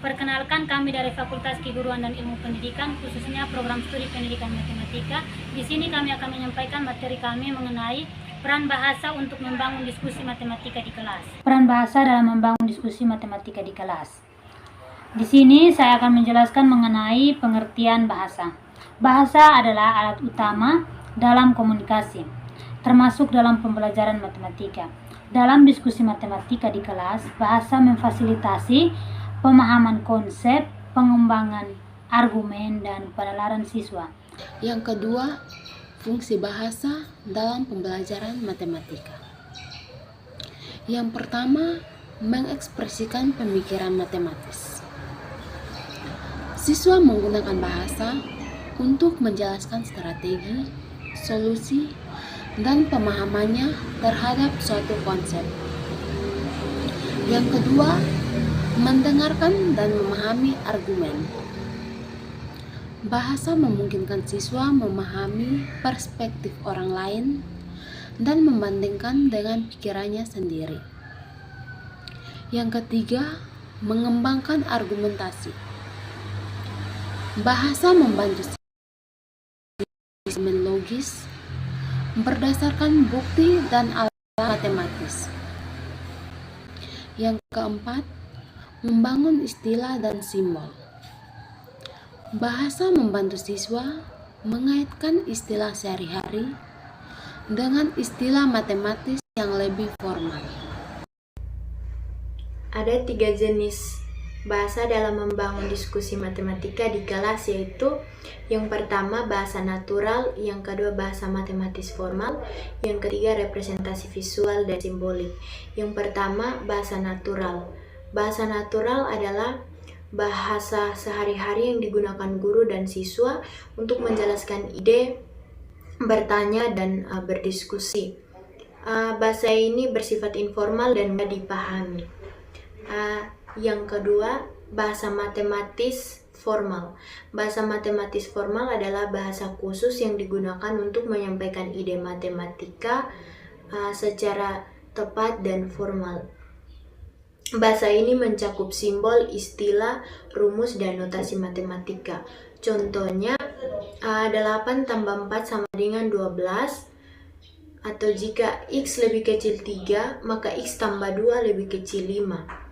Perkenalkan, kami dari Fakultas Keguruan dan Ilmu Pendidikan, khususnya program studi pendidikan matematika. Di sini kami akan menyampaikan materi kami mengenai peran bahasa untuk membangun diskusi matematika di kelas. Peran bahasa dalam membangun diskusi matematika di kelas. Di sini saya akan menjelaskan mengenai pengertian bahasa. Bahasa adalah alat utama dalam komunikasi, termasuk dalam pembelajaran matematika. Dalam diskusi matematika di kelas, bahasa memfasilitasi pemahaman konsep, pengembangan argumen, dan penalaran siswa. Yang kedua, fungsi bahasa dalam pembelajaran matematika. Yang pertama, mengekspresikan pemikiran matematis. Siswa menggunakan bahasa untuk menjelaskan strategi, solusi, dan pemahamannya terhadap suatu konsep. Yang kedua, mendengarkan dan memahami argumen. Bahasa memungkinkan siswa memahami perspektif orang lain dan membandingkan dengan pikirannya sendiri. Yang ketiga, mengembangkan argumentasi. Bahasa membantu sistem logis berdasarkan bukti dan alat matematis. Yang keempat, membangun istilah dan simbol. Bahasa membantu siswa mengaitkan istilah sehari-hari dengan istilah matematis yang lebih formal. Ada 3 jenis bahasa dalam membangun diskusi matematika di kelas, yaitu yang pertama bahasa natural, yang kedua bahasa matematis formal, yang ketiga representasi visual dan simbolik. Yang pertama bahasa natural. Bahasa natural adalah bahasa sehari-hari yang digunakan guru dan siswa untuk menjelaskan ide, bertanya, dan berdiskusi. Bahasa ini bersifat informal dan mudah dipahami. Yang kedua, bahasa matematis formal. Bahasa matematis formal adalah bahasa khusus yang digunakan untuk menyampaikan ide matematika secara tepat dan formal. Bahasa ini mencakup simbol, istilah, rumus, dan notasi matematika. Contohnya, 8 tambah 4 sama dengan 12, atau jika X lebih kecil 3, maka X tambah 2 lebih kecil 5.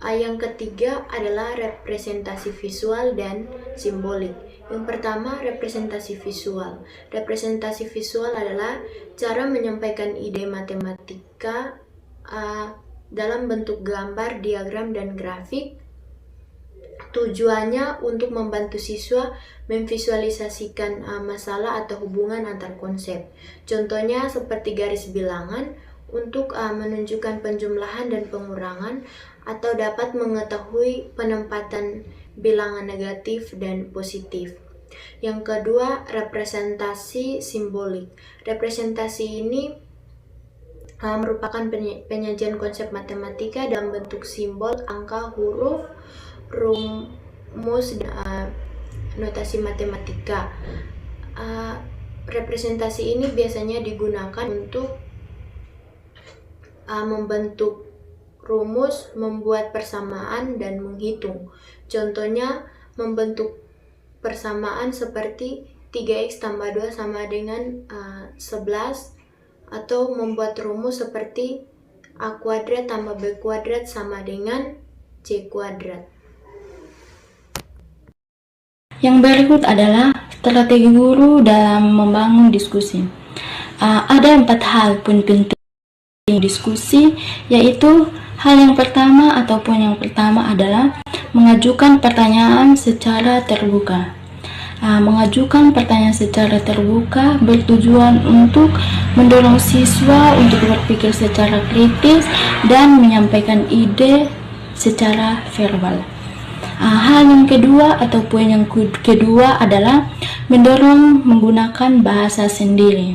Yang ketiga adalah representasi visual dan simbolik. Yang pertama, representasi visual. Representasi visual adalah cara menyampaikan ide matematika dalam bentuk gambar, diagram, dan grafik. Tujuannya untuk membantu siswa memvisualisasikan masalah atau hubungan antar konsep. Contohnya seperti garis bilangan untuk menunjukkan penjumlahan dan pengurangan, atau dapat mengetahui penempatan bilangan negatif dan positif. Yang kedua, representasi simbolik. Representasi ini merupakan penyajian konsep matematika dalam bentuk simbol, angka, huruf, rumus, dan notasi matematika. Representasi ini biasanya digunakan untuk membentuk rumus, membuat persamaan, dan menghitung. Contohnya, membentuk persamaan seperti 3x tambah 2 sama dengan 11, atau membuat rumus seperti A kuadrat tambah B kuadrat sama dengan C kuadrat. Yang berikut adalah strategi guru dalam membangun diskusi. Ada 4 hal pun penting diskusi, yaitu hal yang pertama adalah mengajukan pertanyaan secara terbuka. Mengajukan pertanyaan secara terbuka bertujuan untuk mendorong siswa untuk berpikir secara kritis dan menyampaikan ide secara verbal. Hal yang kedua adalah mendorong menggunakan bahasa sendiri.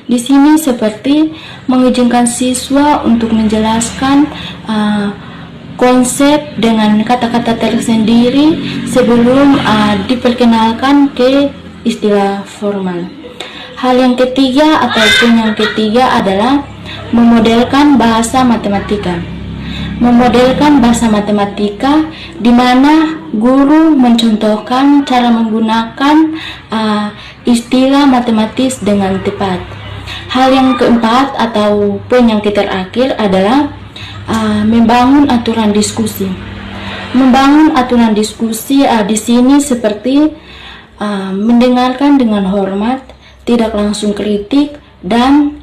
Di sini seperti mengizinkan siswa untuk menjelaskan konsep dengan kata-kata tersendiri sebelum diperkenalkan ke istilah formal. Hal yang ketiga adalah memodelkan bahasa matematika. memodelkan bahasa matematika di mana guru mencontohkan cara menggunakan istilah matematis dengan tepat. Hal yang keempat atau poin yang terakhir adalah membangun aturan diskusi. Membangun aturan diskusi di sini seperti mendengarkan dengan hormat, tidak langsung kritik, dan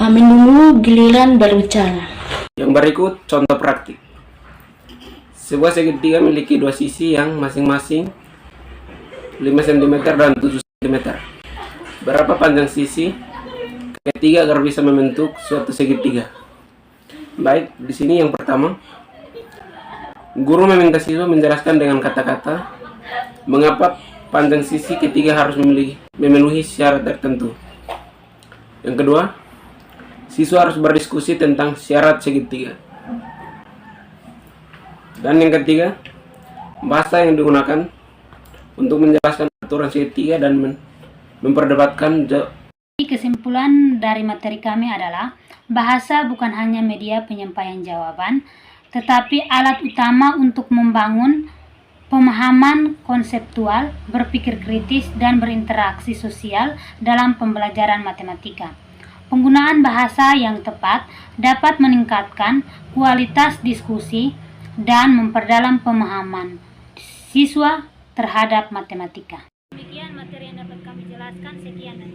menunggu giliran berbicara. Yang berikut contoh praktik. Sebuah segitiga memiliki dua sisi yang masing-masing 5 cm dan 7 cm. Berapa panjang sisi ketiga agar bisa membentuk suatu segitiga? Baik, di sini yang pertama, guru meminta siswa menjelaskan dengan kata-kata mengapa panjang sisi ketiga harus memenuhi syarat tertentu. Yang kedua, siswa harus berdiskusi tentang syarat segitiga. Dan yang ketiga, bahasa yang digunakan untuk menjelaskan aturan segitiga dan memperdebatkan. Kesimpulan dari materi kami adalah bahasa bukan hanya media penyampaian jawaban, tetapi alat utama untuk membangun pemahaman konseptual, berpikir kritis, dan berinteraksi sosial dalam pembelajaran matematika. Penggunaan bahasa yang tepat dapat meningkatkan kualitas diskusi dan memperdalam pemahaman siswa terhadap matematika. Demikian materi yang dapat kami jelaskan. Sekian.